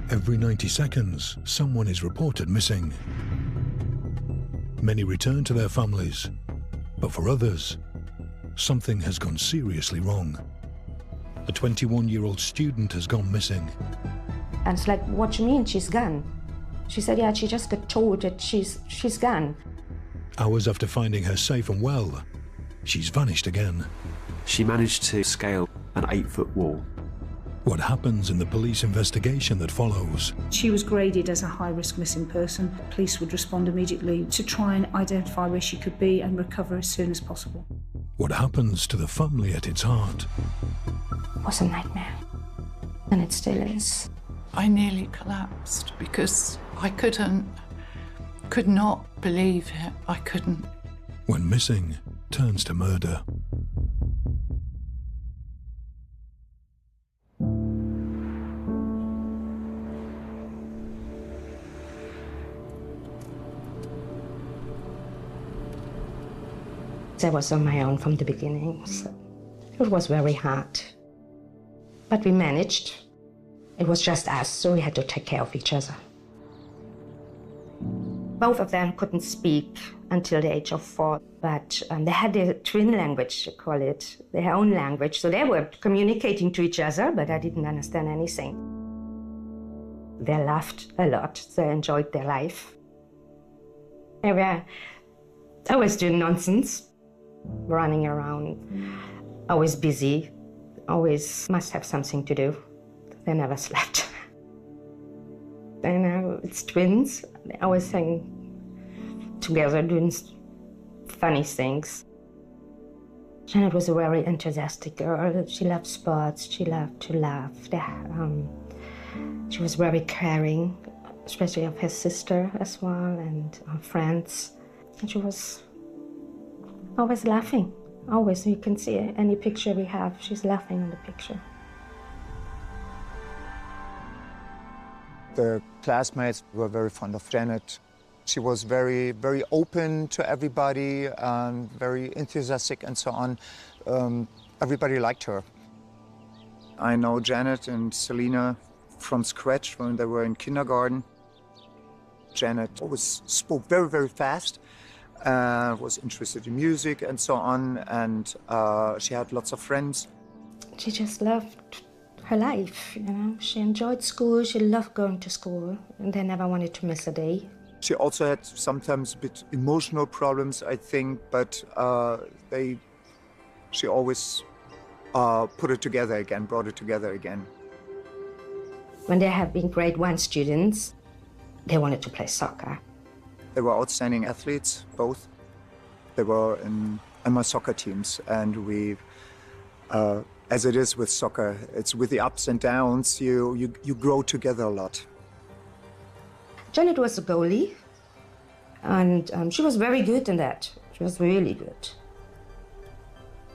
Every 90 seconds, someone is reported missing. Many return to their families, but for others, something has gone seriously wrong. A 21-year-old student has gone missing. And it's like, what do you mean she's gone? She said, yeah, she just got told that she's gone. Hours after finding her safe and well, she's vanished again. She managed to scale an 8-foot wall. What happens in the police investigation that follows? She was graded as a high-risk missing person. Police would respond immediately to try and identify where she could be and recover as soon as possible. What happens to the family at its heart? It was a nightmare, and it still is. I nearly collapsed because I could not believe it. I couldn't. When missing turns to murder. I was on my own from the beginning, so it was very hard. But we managed. It was just us, so we had to take care of each other. Both of them couldn't speak until the age of 4, but they had their twin language, they call it, their own language. So they were communicating to each other, but I didn't understand anything. They laughed a lot, they enjoyed their life. They were always doing nonsense, running around, always busy, always must have something to do. They never slept. You know, it's twins. They always hang together doing funny things. Janet was a very enthusiastic girl. She loved sports. She loved to laugh. She was very caring, especially of her sister as well and her friends. And she was always laughing. Always. You can see any picture we have, she's laughing in the picture. The classmates were very fond of Janet. She was very, very open to everybody, very enthusiastic and so on. Everybody liked her. I know Janet and Selena from scratch when they were in kindergarten. Janet always spoke very, very fast, was interested in music and so on, and she had lots of friends. She just loved her life, you know. She enjoyed school, she loved going to school, and they never wanted to miss a day. She also had sometimes a bit emotional problems, I think, but she always put it together again, brought it together again. When they have been grade 1 students, they wanted to play soccer. They were outstanding athletes, both. They were in my soccer teams, and we, as it is with soccer, it's with the ups and downs, you grow together a lot. Janet was a goalie, and she was very good in that. She was really good.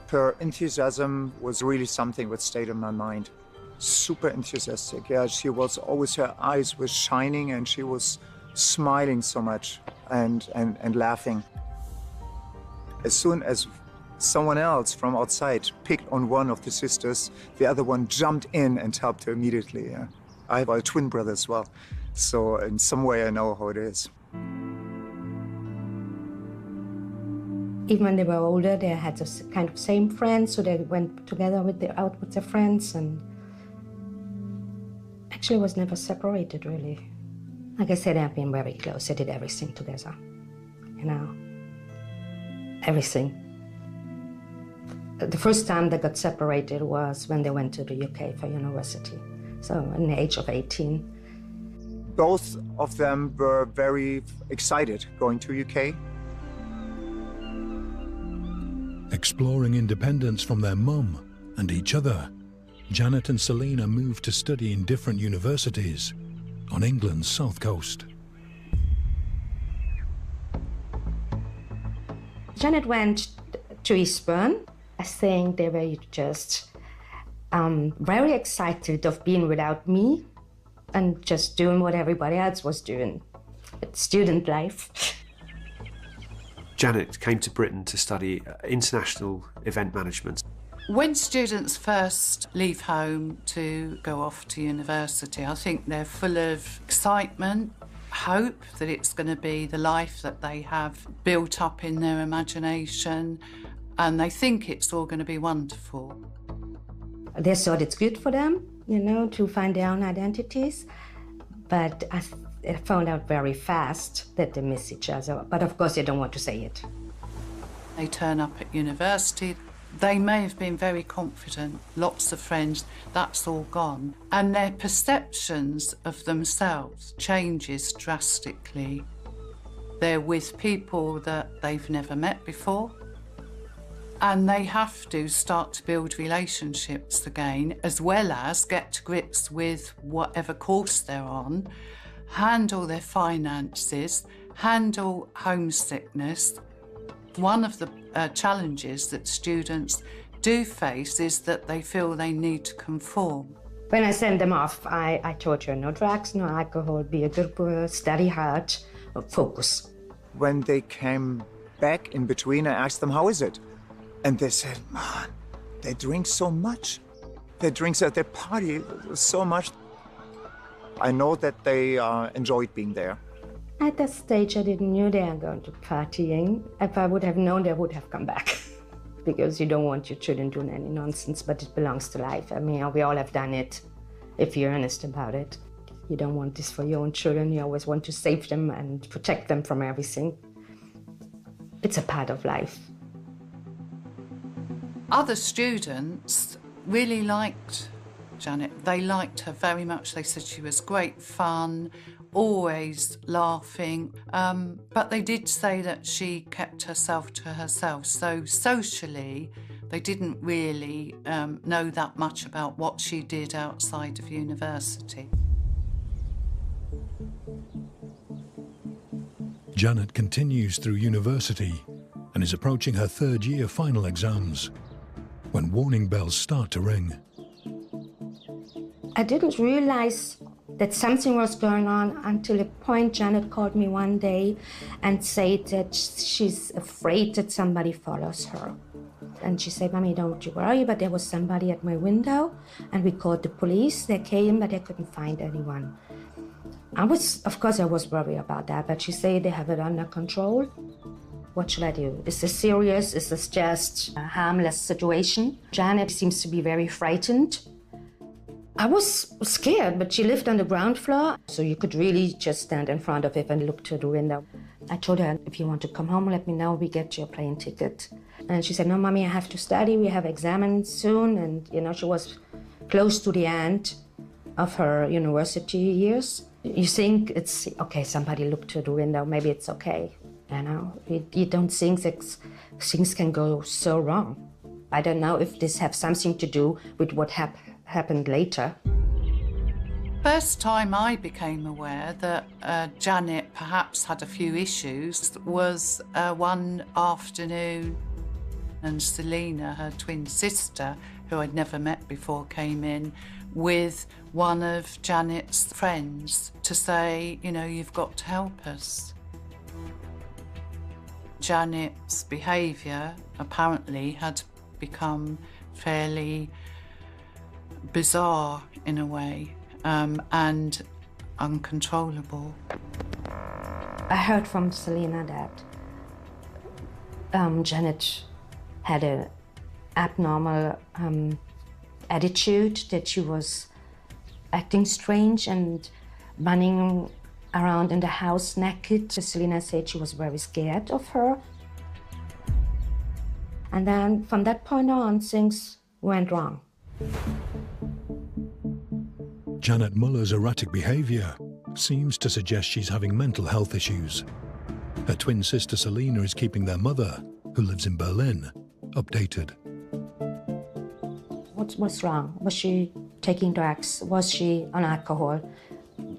Her enthusiasm was really something that stayed in my mind. Super enthusiastic, yeah. She was always, her eyes were shining, and she was smiling so much and laughing. As soon as someone else from outside picked on one of the sisters, the other one jumped in and helped her immediately. Yeah. I have a twin brother as well, so in some way I know how it is. Even when they were older, they had this kind of same friends, so they went together out with their friends, and actually was never separated, really. Like I said, they've been very close. They did everything together, you know, everything. The first time they got separated was when they went to the UK for university, so at the age of 18. Both of them were very excited going to UK. Exploring independence from their mum and each other, Janet and Selena moved to study in different universities on England's south coast. Janet went to Eastbourne. I think they were just very excited of being without me and just doing what everybody else was doing. It's student life. Janet came to Britain to study international event management. When students first leave home to go off to university, I think they're full of excitement, hope that it's going to be the life that they have built up in their imagination, and they think it's all going to be wonderful. They thought it's good for them, you know, to find their own identities, but I found out very fast that they miss each other. But of course, they don't want to say it. They turn up at university. They may have been very confident, lots of friends, that's all gone. And their perceptions of themselves changes drastically. They're with people that they've never met before, and they have to start to build relationships again, as well as get to grips with whatever course they're on, handle their finances, handle homesickness. One of the challenges that students do face is that they feel they need to conform. When I sent them off, I told her no drugs, no alcohol, be a good boy, study hard, focus. When they came back in between, I asked them, how is it? And they said, man, they drink so much. They drink at their party so much. I know that they enjoyed being there. At that stage, I didn't know they were going to partying. If I would have known, they would have come back. Because you don't want your children doing any nonsense, but it belongs to life. I mean, we all have done it, if you're honest about it. You don't want this for your own children. You always want to save them and protect them from everything. It's a part of life. Other students really liked Janet. They liked her very much. They said she was great fun, always laughing, but they did say that she kept herself to herself. So socially, they didn't really know that much about what she did outside of university. Janet continues through university and is approaching her third year final exams when warning bells start to ring. I didn't realize that something was going on until a point Janet called me one day and said that she's afraid that somebody follows her. And she said, Mommy, don't you worry, but there was somebody at my window, and we called the police. They came, but they couldn't find anyone. Of course I was worried about that, but she said they have it under control. What should I do? Is this serious? Is this just a harmless situation? Janet seems to be very frightened. I was scared, but she lived on the ground floor, so you could really just stand in front of it and look through the window. I told her, if you want to come home, let me know, we get you a plane ticket. And she said, no, Mommy, I have to study, we have exams soon. And, you know, she was close to the end of her university years. You think it's, okay, somebody looked through the window, maybe it's okay. You know, you don't think that things can go so wrong. I don't know if this has something to do with what happened later. First time I became aware that Janet perhaps had a few issues was one afternoon, and Selina, her twin sister, who I'd never met before, came in with one of Janet's friends to say, you know, you've got to help us. Janet's behaviour apparently had become fairly bizarre in a way, and uncontrollable. I heard from Selina that Janet had an abnormal attitude, that she was acting strange and running around in the house naked. Selina said she was very scared of her. And then from that point on, things went wrong. Janet Muller's erratic behaviour seems to suggest she's having mental health issues. Her twin sister Selina is keeping their mother, who lives in Berlin, updated. What's wrong? Was she taking drugs? Was she on alcohol?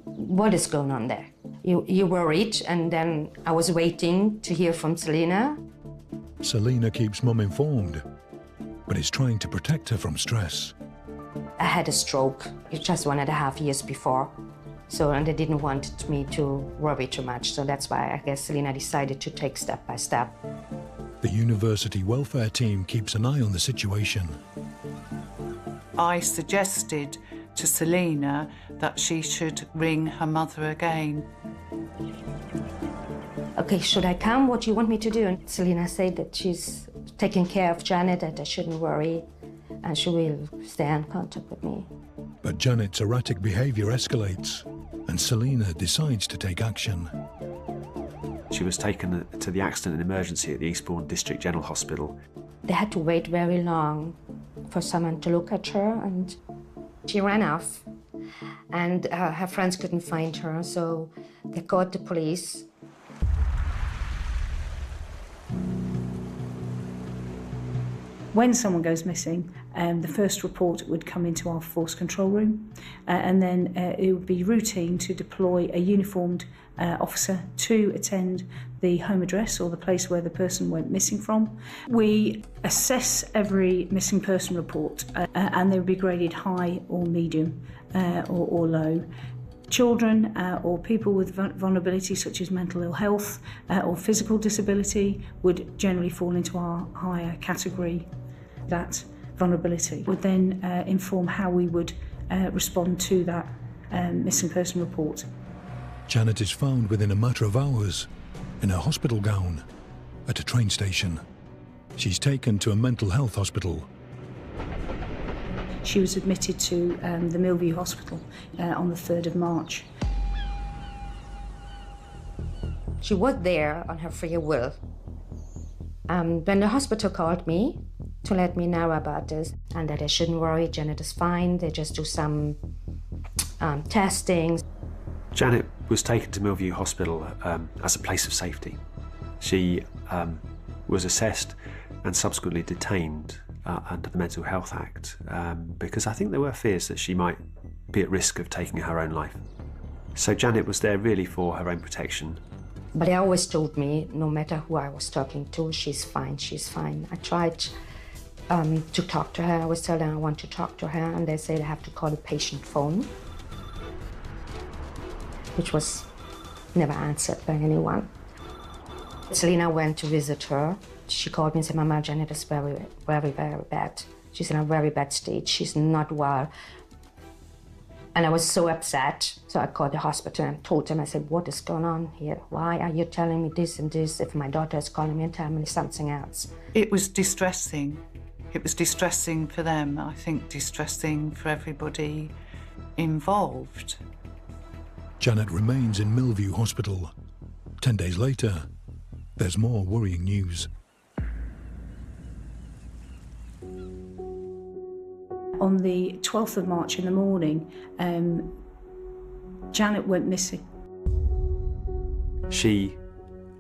What is going on there? You worried, and then I was waiting to hear from Selina. Selina keeps Mum informed, but is trying to protect her from stress. I had a stroke just 1.5 years before, and they didn't want me to worry too much, so that's why I guess Selina decided to take step by step. The university welfare team keeps an eye on the situation. I suggested to Selina that she should ring her mother again. Okay, should I come? What do you want me to do? And Selina said that she's taking care of Janet, that I shouldn't worry, and she will stay in contact with me. But Janet's erratic behaviour escalates, and Selina decides to take action. She was taken to the accident and emergency at the Eastbourne District General Hospital. They had to wait very long for someone to look at her, and she ran off. And her friends couldn't find her, so they called the police. When someone goes missing, the first report would come into our force control room, and then it would be routine to deploy a uniformed officer to attend the home address or the place where the person went missing from. We assess every missing person report, and they would be graded high or medium or low. Children or people with vulnerability such as mental ill health or physical disability would generally fall into our higher category. That vulnerability would then inform how we would respond to that missing person report. Janet is found within a matter of hours in a hospital gown at a train station. She's taken to a mental health hospital. She was admitted to the Millview Hospital on the 3rd of March. She was there on her free will. When the hospital called me to let me know about this and that I shouldn't worry, Janet is fine, they just do some testing. Janet was taken to Millview Hospital as a place of safety. She was assessed and subsequently detained under the Mental Health Act because I think there were fears that she might be at risk of taking her own life. So Janet was there really for her own protection. But they always told me, no matter who I was talking to, she's fine, she's fine. I tried to talk to her. I was telling them I want to talk to her, and they said I have to call a patient phone, which was never answered by anyone. Selina went to visit her. She called me and said, Mama, Janet is very, very, very bad. She's in a very bad state. She's not well. And I was so upset. So I called the hospital and told them, I said, what is going on here? Why are you telling me this and this if my daughter is calling me and telling me something else? It was distressing. It was distressing for them, I think distressing for everybody involved. Janet remains in Millview Hospital. 10 days later, there's more worrying news. On the 12th of March in the morning, Janet went missing. She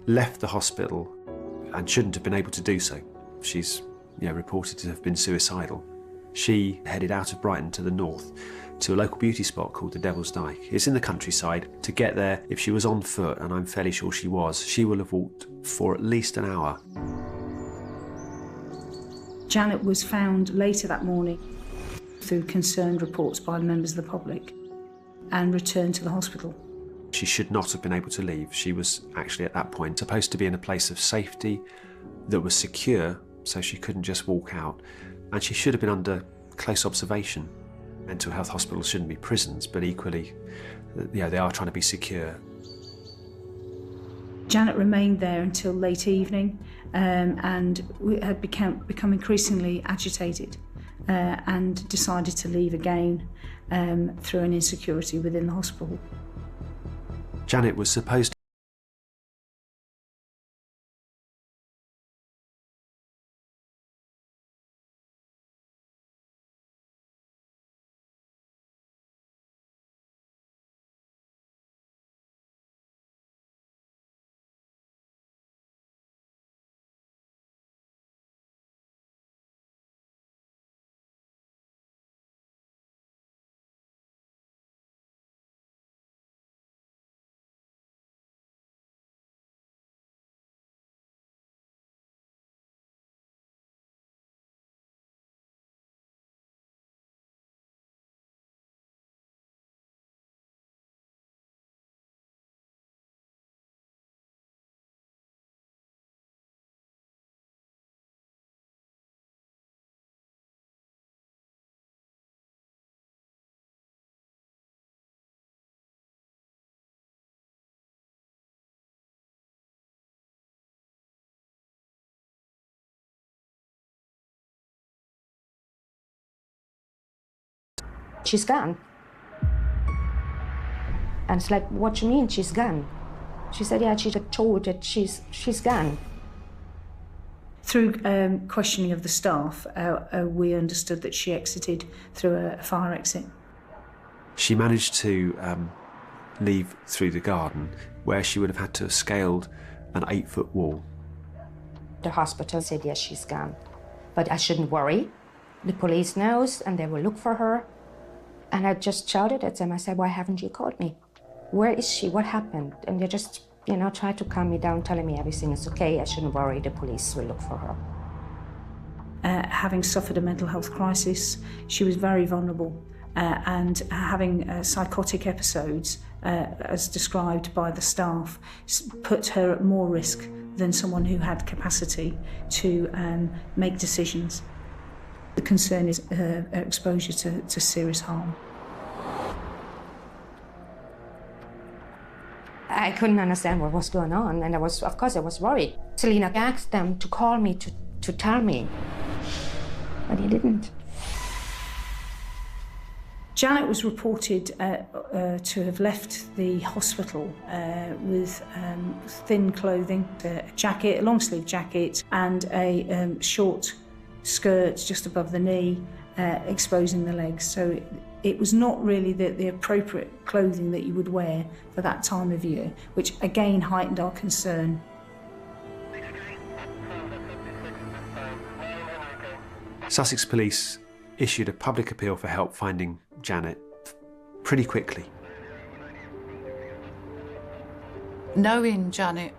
left the hospital and shouldn't have been able to do so. She's reported to have been suicidal. She headed out of Brighton to the north to a local beauty spot called the Devil's Dyke. It's in the countryside. To get there, if she was on foot, and I'm fairly sure she was, she will have walked for at least an hour. Janet was found later that morning through concerned reports by members of the public and returned to the hospital. She should not have been able to leave. She was actually at that point supposed to be in a place of safety that was secure, so she couldn't just walk out. And she should have been under close observation. Mental health hospitals shouldn't be prisons, but equally, they are trying to be secure. Janet remained there until late evening and had become increasingly agitated and decided to leave again through an insecurity within the hospital. Janet was supposed she's gone. And it's like, what do you mean she's gone? She said, yeah, she's told that she's gone. Through questioning of the staff, we understood that she exited through a fire exit. She managed to leave through the garden, where she would have had to have scaled an 8-foot wall. The hospital said, yes, she's gone. But I shouldn't worry. The police knows, and they will look for her. And I just shouted at them. I said, why haven't you called me? Where is she? What happened? And they just, tried to calm me down, telling me everything is okay. I shouldn't worry. The police will look for her. Having suffered a mental health crisis, she was very vulnerable. And having psychotic episodes, as described by the staff, put her at more risk than someone who had capacity to make decisions. The concern is exposure to serious harm. I couldn't understand what was going on, and of course I was worried. Selena asked them to call me to tell me, but he didn't. Janet was reported to have left the hospital with thin clothing, a jacket, a long-sleeve jacket, and a short skirt just above the knee, exposing the legs. So it was not really the appropriate clothing that you would wear for that time of year, which again heightened our concern. Sussex Police issued a public appeal for help finding Janet pretty quickly. Knowing Janet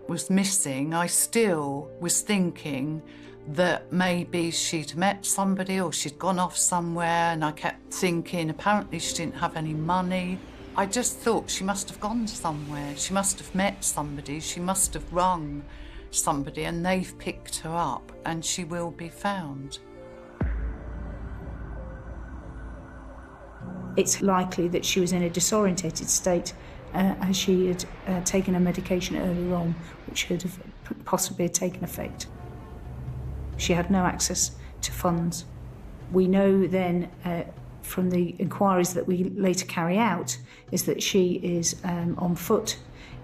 was missing, I still was thinking that maybe she'd met somebody or she'd gone off somewhere, and I kept thinking apparently she didn't have any money. I just thought she must have gone somewhere, she must have met somebody, she must have rung somebody and they've picked her up and she will be found. It's likely that she was in a disorientated state as she had taken a medication earlier on, which could have possibly taken effect. She had no access to funds. We know then from the inquiries that we later carry out is that she is on foot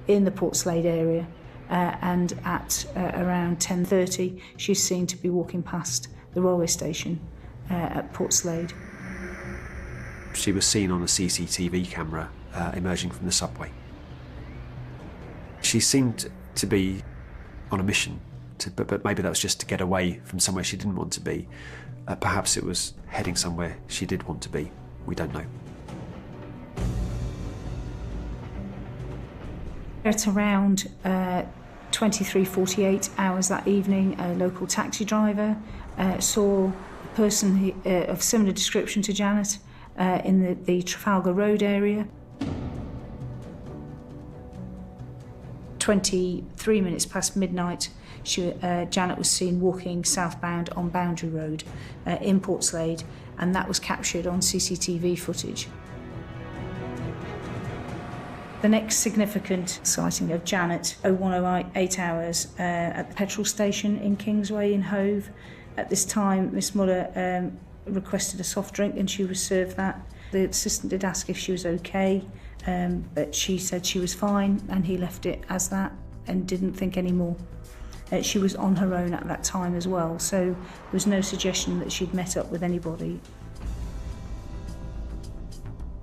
in the Portslade area and at around 10:30 she's seen to be walking past the railway station at Portslade. She was seen on a CCTV camera emerging from the subway. She seemed to be on a mission, but maybe that was just to get away from somewhere she didn't want to be. Perhaps it was heading somewhere she did want to be. We don't know. At around 23:48 hours that evening, a local taxi driver saw a person of similar description to Janet in the Trafalgar Road area. 23 minutes past midnight, Janet was seen walking southbound on Boundary Road in Portslade, and that was captured on CCTV footage. The next significant sighting of Janet, 01:08 hours at the petrol station in Kingsway in Hove. At this time, Miss Muller requested a soft drink and she was served that. The assistant did ask if she was okay, but she said she was fine, and he left it as that and didn't think any more. She was on her own at that time as well, so there was no suggestion that she'd met up with anybody.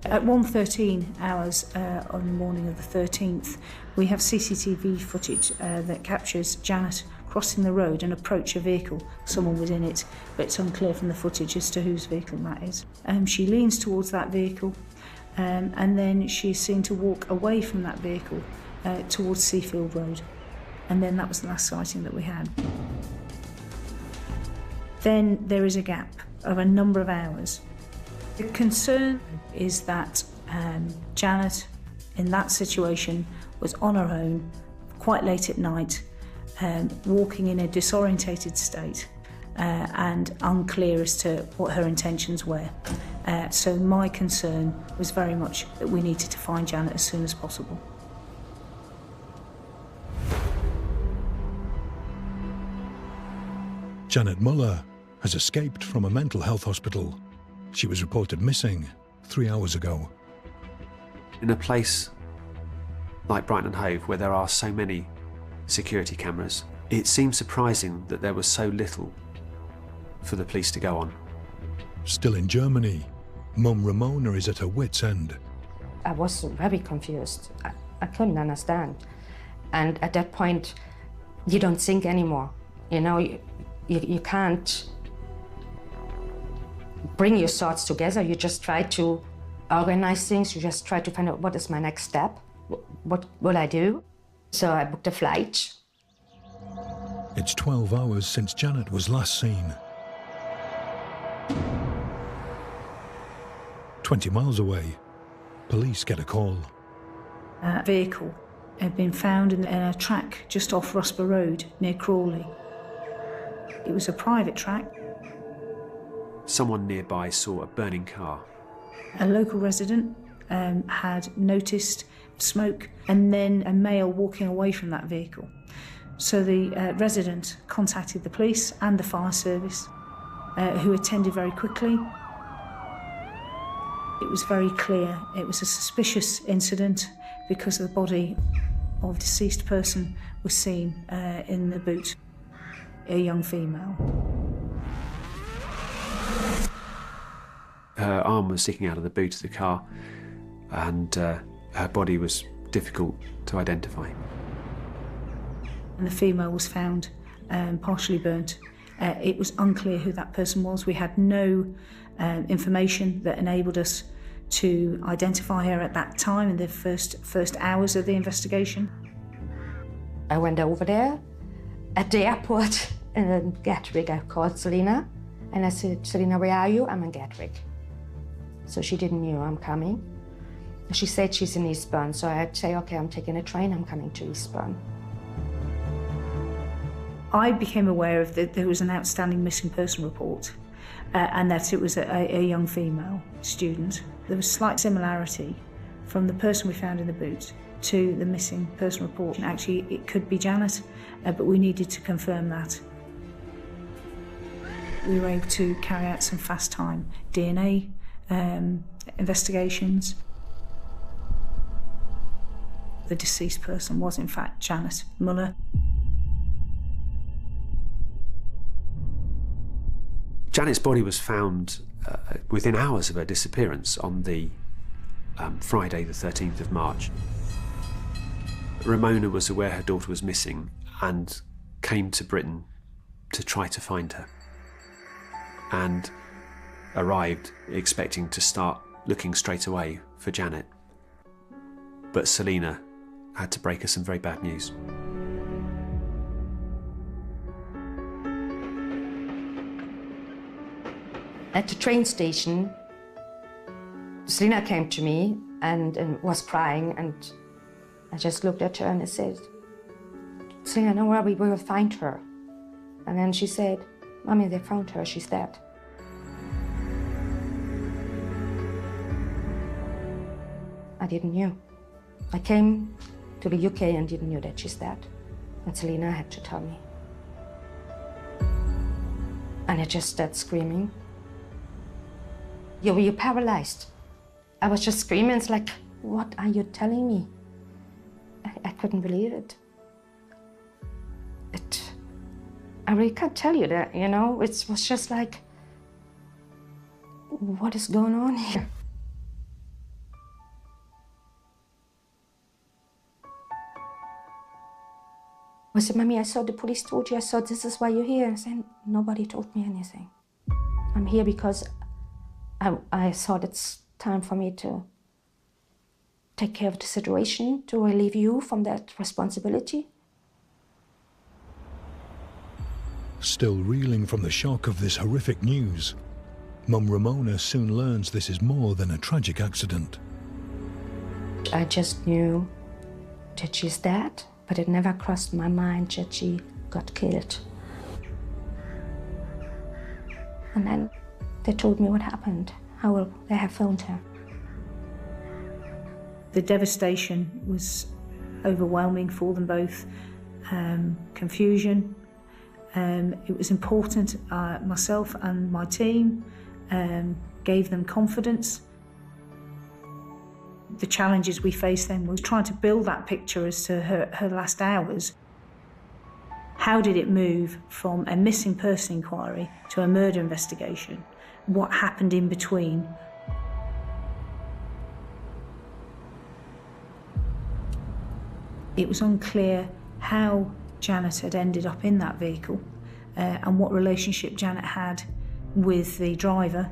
At 1:13 hours on the morning of the 13th, we have CCTV footage that captures Janet crossing the road and approach a vehicle. Someone was in it, but it's unclear from the footage as to whose vehicle that is. She leans towards that vehicle, and then she's seen to walk away from that vehicle towards Seafield Road. And then that was the last sighting that we had. Then there is a gap of a number of hours. The concern is that Janet, in that situation, was on her own, quite late at night, walking in a disorientated state, and unclear as to what her intentions were. So my concern was very much that we needed to find Janet as soon as possible. Janet Muller has escaped from a mental health hospital She was reported missing 3 hours ago. In a place like Brighton and Hove, where there are so many security cameras, it seems surprising that there was so little for the police to go on. Still in Germany, Mum Ramona is at her wit's end. I was very confused. I couldn't understand. And at that point, you don't think anymore. You know, you can't bring your thoughts together. You just try to organize things. You just try to find out what is my next step. What will I do? So I booked a flight. It's 12 hours since Janet was last seen. 20 miles away, police get a call. A vehicle had been found in a track just off Rusper Road near Crawley. It was a private track. Someone nearby saw a burning car. A local resident had noticed smoke and then a male walking away from that vehicle. So the resident contacted the police and the fire service, who attended very quickly. It was very clear it was a suspicious incident because the body of a deceased person was seen in the boot, a young female. Her arm was sticking out of the boot of the car, and her body was difficult to identify. And the female was found partially burnt. It was unclear who that person was. We had no information that enabled us to identify her at that time in the first hours of the investigation. I went over there. At the airport in Gatwick, I called Selina and I said, Selina, where are you? I'm in Gatwick. So she didn't know I'm coming. She said she's in Eastbourne, so I'd say, okay, I'm taking a train, I'm coming to Eastbourne. I became aware of that there was an outstanding missing person report and that it was a young female student. There was slight similarity from the person we found in the boot to the missing person report. And actually, it could be Janet, but we needed to confirm that. We were able to carry out some fast time DNA investigations. The deceased person was in fact Janet Muller. Janet's body was found within hours of her disappearance on the Friday the 13th of March. Ramona was aware her daughter was missing and came to Britain to try to find her, and arrived expecting to start looking straight away for Janet. But Selina had to break her some very bad news. At the train station, Selina came to me and was crying, and I just looked at her and I said, Selina, don't worry, we will find her. And then she said, Mommy, they found her, she's dead. I didn't know. I came to the UK and didn't know that she's dead. And Selina had to tell me. And I just started screaming. You're paralyzed. I was just screaming. It's like, what are you telling me? I couldn't believe it. I really can't tell you that, you know? It was just like, what is going on here? I said, Mommy, I saw the police told you. I saw this is why you're here. I said, nobody told me anything. I'm here because I thought it's time for me to take care of the situation, to relieve you from that responsibility. Still reeling from the shock of this horrific news, Mum Ramona soon learns this is more than a tragic accident. I just knew that she's dead, but it never crossed my mind that she got killed. And then they told me what happened, how they have found her. The devastation was overwhelming for them both. Confusion. It was important, myself and my team, gave them confidence. The challenges we faced then was trying to build that picture as to her last hours. How did it move from a missing person inquiry to a murder investigation? What happened in between? It was unclear how Janet had ended up in that vehicle and what relationship Janet had with the driver.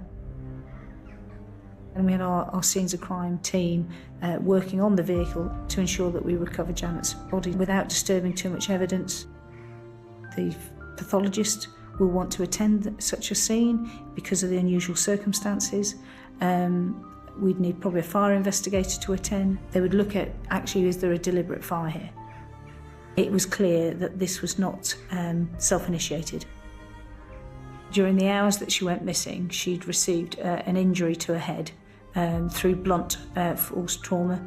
And we had our scenes of crime team working on the vehicle to ensure that we recovered Janet's body without disturbing too much evidence. The pathologist will want to attend such a scene because of the unusual circumstances. We'd need probably a fire investigator to attend. They would look at, actually, is there a deliberate fire here? It was clear that this was not self-initiated. During the hours that she went missing, she'd received an injury to her head through blunt force trauma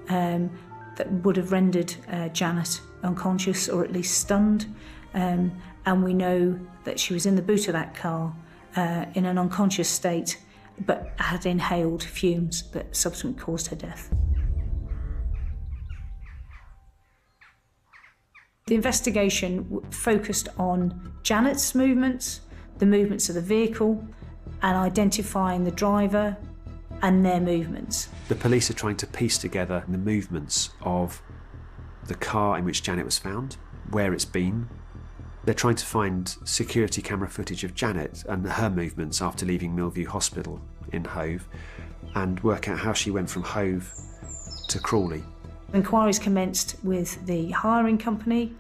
that would have rendered Janet unconscious or at least stunned. And we know that she was in the boot of that car in an unconscious state, but had inhaled fumes that subsequently caused her death. The investigation focused on Janet's movements, the movements of the vehicle, and identifying the driver and their movements. The police are trying to piece together the movements of the car in which Janet was found, where it's been. They're trying to find security camera footage of Janet and her movements after leaving Millview Hospital in Hove, and work out how she went from Hove to Crawley. Inquiries commenced with the hiring company.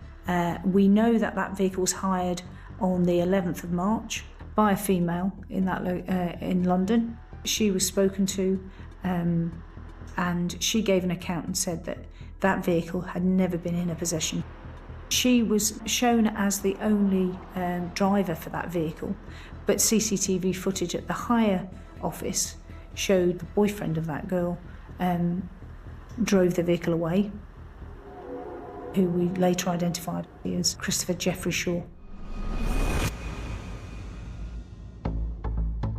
We know that that vehicle was hired on the 11th of March by a female in London. She was spoken to and she gave an account and said that that vehicle had never been in her possession. She was shown as the only driver for that vehicle, but CCTV footage at the hire office showed the boyfriend of that girl drove the vehicle away, who we later identified as Christopher Jeffrey Shaw.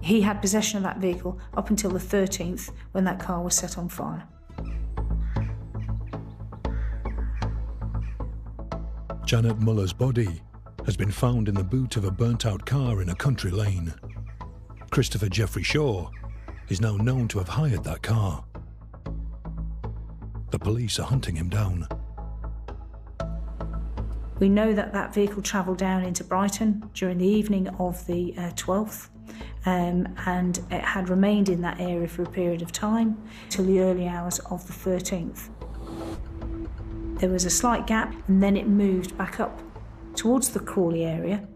He had possession of that vehicle up until the 13th, when that car was set on fire. Janet Muller's body has been found in the boot of a burnt-out car in a country lane. Christopher Jeffrey Shaw is now known to have hired that car. The police are hunting him down. We know that that vehicle travelled down into Brighton during the evening of the 12th, and it had remained in that area for a period of time till the early hours of the 13th. There was a slight gap, and then it moved back up towards the Crawley area,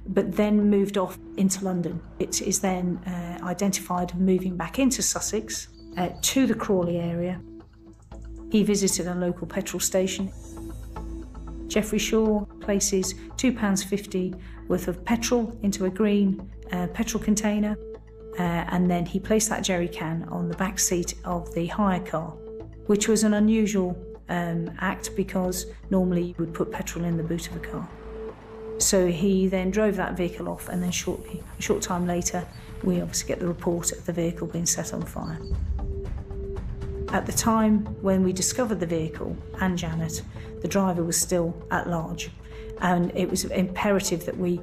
but then moved off into London. It is then identified moving back into Sussex to the Crawley area. He visited a local petrol station. Jeffrey Shaw places £2.50 worth of petrol into a green petrol container, and then he placed that jerry can on the back seat of the hire car, which was an unusual act because normally you would put petrol in the boot of a car. So he then drove that vehicle off, and then a short time later, we obviously get the report of the vehicle being set on fire. At the time when we discovered the vehicle and Janet, the driver was still at large, and it was imperative that we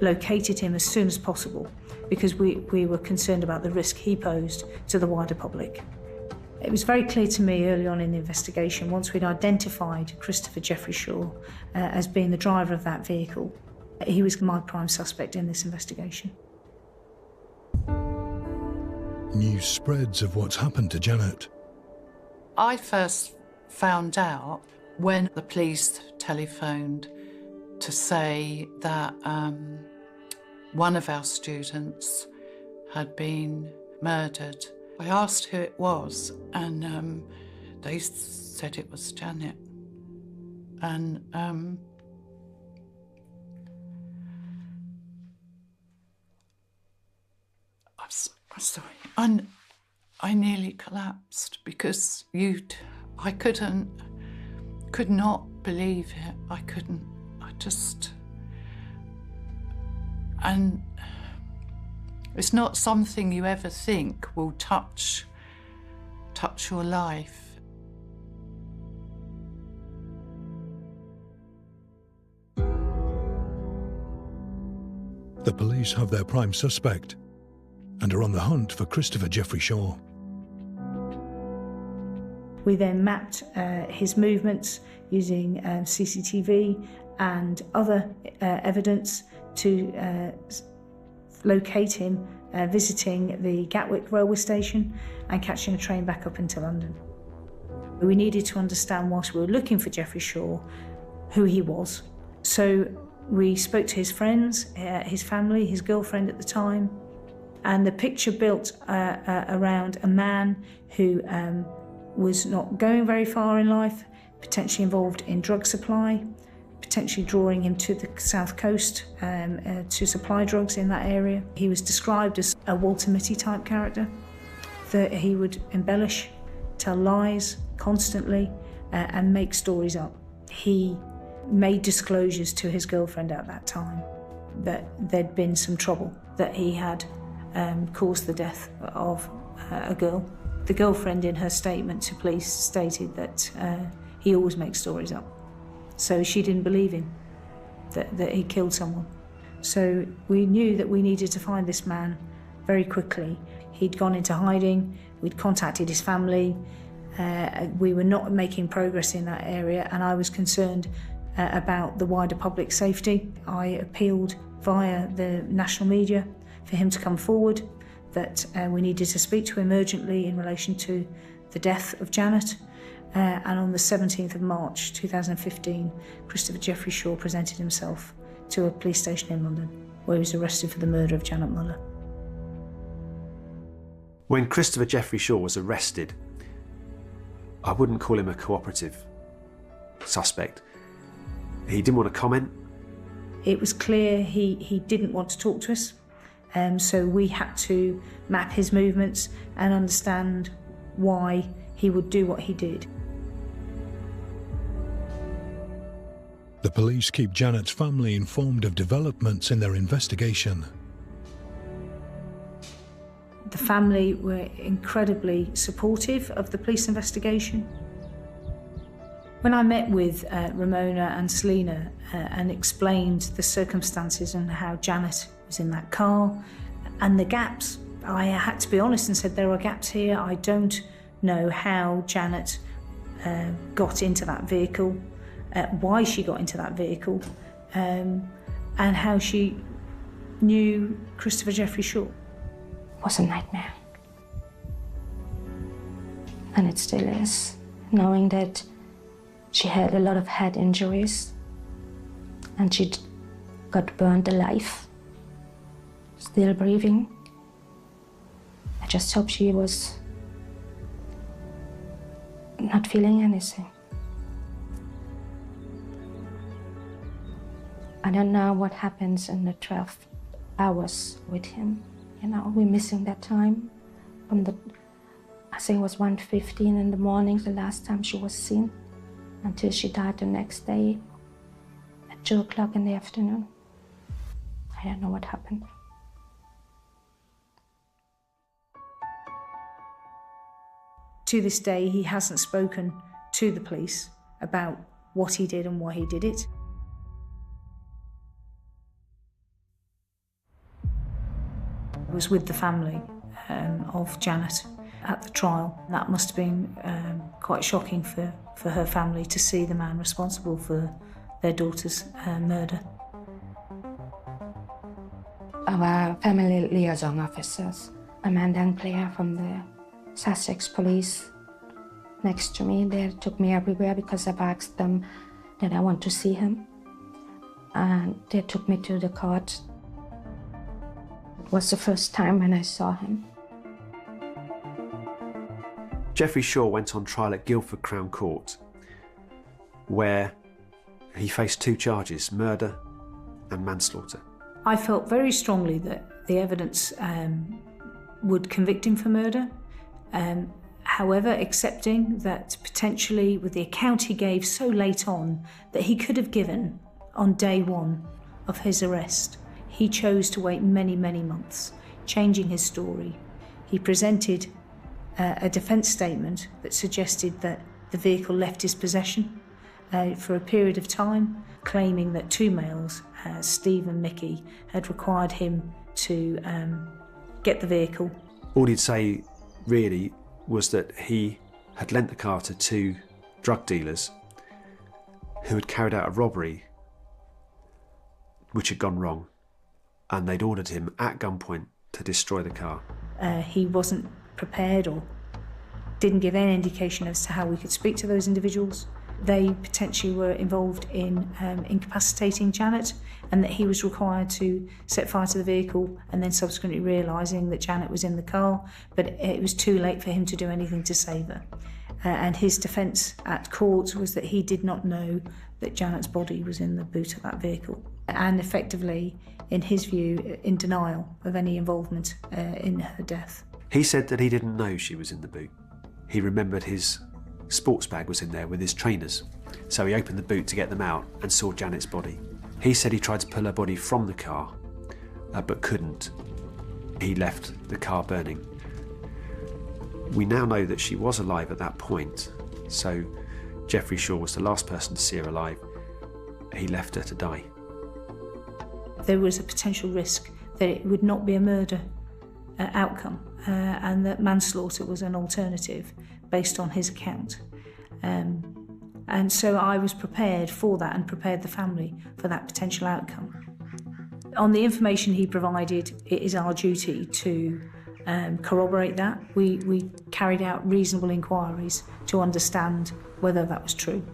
located him as soon as possible because we were concerned about the risk he posed to the wider public. It was very clear to me early on in the investigation, once we'd identified Christopher Jeffrey Shaw as being the driver of that vehicle, he was my prime suspect in this investigation. News spreads of what's happened to Janet. I first found out when the police telephoned to say that one of our students had been murdered. I asked who it was, and they said it was Janet. And I'm sorry. I nearly collapsed because I could not believe it. And It's not something you ever think will touch your life. The police have their prime suspect and are on the hunt for Christopher Jeffrey Shaw. We then mapped his movements using CCTV and other evidence to locate him visiting the Gatwick railway station and catching a train back up into London. We needed to understand, whilst we were looking for Jeffrey Shaw, who he was. So we spoke to his friends, his family, his girlfriend at the time, and the picture built around a man who was not going very far in life, potentially involved in drug supply, potentially drawing him to the south coast to supply drugs in that area. He was described as a Walter Mitty type character, that he would embellish, tell lies constantly, and make stories up. He made disclosures to his girlfriend at that time that there'd been some trouble, that he had caused the death of a girl. The girlfriend, in her statement to police, stated that he always makes stories up. So she didn't believe him, that he killed someone. So we knew that we needed to find this man very quickly. He'd gone into hiding, we'd contacted his family, we were not making progress in that area, and I was concerned about the wider public safety. I appealed via the national media for him to come forward, that we needed to speak to him urgently in relation to the death of Janet. And on the 17th of March 2015, Christopher Jeffrey Shaw presented himself to a police station in London, where he was arrested for the murder of Janet Muller. When Christopher Jeffrey Shaw was arrested, I wouldn't call him a cooperative suspect. He didn't want to comment. It was clear he didn't want to talk to us, so we had to map his movements and understand why he would do what he did. The police keep Janet's family informed of developments in their investigation. The family were incredibly supportive of the police investigation. When I met with Ramona and Selina and explained the circumstances and how Janet was in that car and the gaps, I had to be honest and said there are gaps here. I don't know how Janet got into that vehicle, why she got into that vehicle, and how she knew Christopher Jeffrey Shaw. It was a nightmare. And it still is, knowing that she had a lot of head injuries and she got burned alive, still breathing. I just hope she was not feeling anything. I don't know what happens in the 12 hours with him. You know, we're missing that time from I think it was 1:15 in the morning, the last time she was seen, until she died the next day at 2 o'clock in the afternoon. I don't know what happened. To this day, he hasn't spoken to the police about what he did and why he did it. I was with the family of Janet at the trial. That must have been quite shocking for her family to see the man responsible for their daughter's murder. Our family liaison officers, Amanda and Claire from the Sussex police, next to me, they took me everywhere because I've asked them that I want to see him. And they took me to the court. It was the first time when I saw him. Jeffrey Shaw went on trial at Guildford Crown Court, where he faced 2 charges, murder and manslaughter. I felt very strongly that the evidence would convict him for murder. However, accepting that potentially with the account he gave so late on that he could have given on day 1 of his arrest, he chose to wait many, many months. changing his story. He presented a defence statement that suggested that the vehicle left his possession for a period of time, claiming that two males, Steve and Mickey, had required him to get the vehicle. All he'd say, really, was that he had lent the car to two drug dealers who had carried out a robbery which had gone wrong, and they'd ordered him at gunpoint to destroy the car. He wasn't prepared or didn't give any indication as to how we could speak to those individuals. They potentially were involved in incapacitating Janet, and that he was required to set fire to the vehicle, and then subsequently realising that Janet was in the car, but it was too late for him to do anything to save her. And his defence at court was that he did not know that Janet's body was in the boot of that vehicle, and effectively, in his view, in denial of any involvement in her death. He said that he didn't know she was in the boot. He remembered his sports bag was in there with his trainers, so he opened the boot to get them out and saw Janet's body. He said he tried to pull her body from the car, but couldn't. He left the car burning. We now know that she was alive at that point, so Geoffrey Shaw was the last person to see her alive. He left her to die. There was a potential risk that it would not be a murder outcome, and that manslaughter was an alternative based on his account. And so I was prepared for that and prepared the family for that potential outcome. On the information he provided, it is our duty to corroborate that. We carried out reasonable inquiries to understand whether that was true.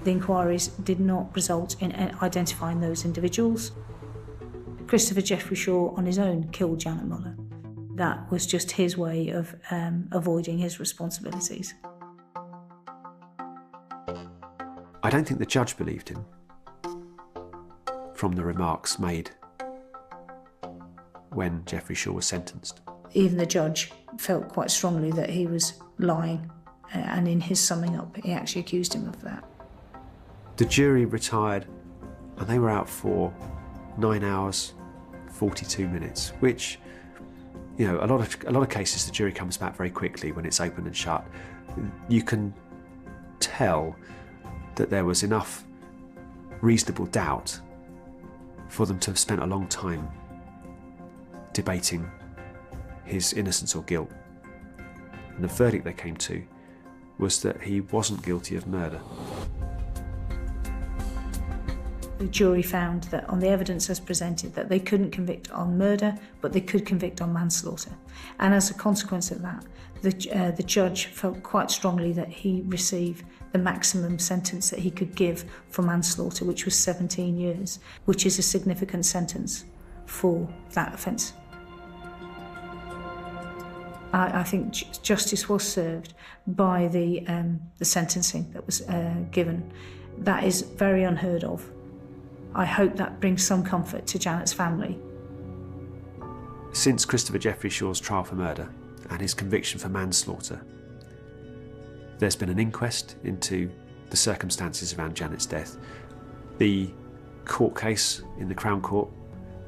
The inquiries did not result in identifying those individuals. Christopher Geoffrey Shaw on his own killed Janet Muller. That was just his way of avoiding his responsibilities. I don't think the judge believed him from the remarks made when Geoffrey Shaw was sentenced. Even the judge felt quite strongly that he was lying, and in his summing up, he actually accused him of that. The jury retired, and they were out for 9 hours, 42 minutes, which, you know, a lot of cases the jury comes back very quickly when it's open and shut. You can tell that there was enough reasonable doubt for them to have spent a long time debating his innocence or guilt. And the verdict they came to was that he wasn't guilty of murder. The jury found that on the evidence as presented that they couldn't convict on murder, but they could convict on manslaughter. And as a consequence of that, the judge felt quite strongly that he received the maximum sentence that he could give for manslaughter, which was 17 years, which is a significant sentence for that offence. I think justice was served by the sentencing that was given. That is very unheard of. I hope that brings some comfort to Janet's family. Since Christopher Geoffrey Shaw's trial for murder and his conviction for manslaughter, there's been an inquest into the circumstances around Janet's death. The court case in the Crown Court,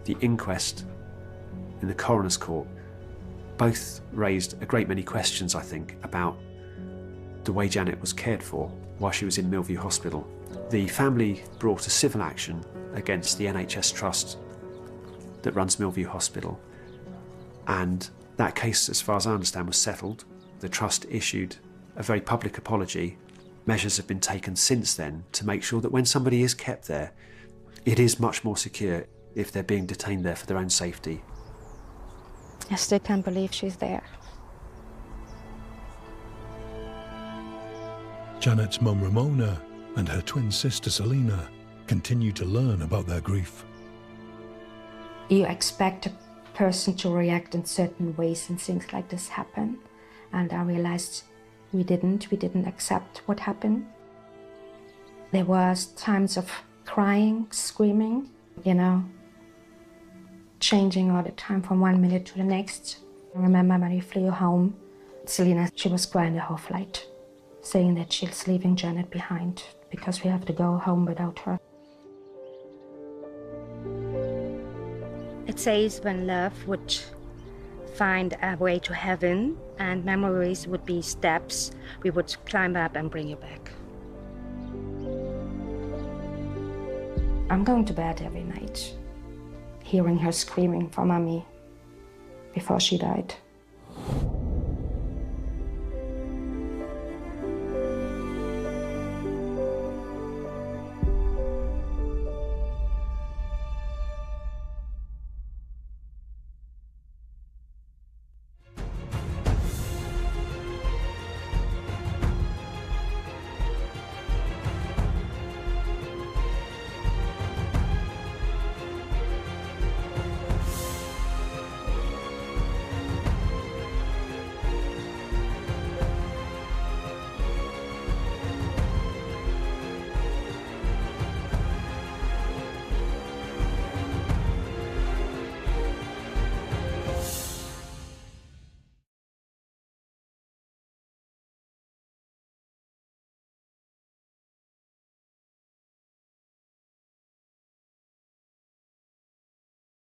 the inquest in the Coroner's Court, both raised a great many questions, I think, about the way Janet was cared for while she was in Millview Hospital. The family brought a civil action against the NHS Trust that runs Millview Hospital, and that case, as far as I understand, was settled. The Trust issued a very public apology. Measures have been taken since then to make sure that when somebody is kept there, it is much more secure if they're being detained there for their own safety. I still can't believe she's there. Janet's mum Ramona and her twin sister Selina continue to learn about their grief. You expect a person to react in certain ways when things like this happen. And I realized we didn't accept what happened. There was times of crying, screaming, changing all the time from 1 minute to the next. I remember when we flew home, Selina, she was crying the whole flight, saying that she's leaving Janet behind because we have to go home without her. It says when love would find a way to heaven, and memories would be steps. We would climb up and bring you back. I'm going to bed every night, hearing her screaming for mommy before she died.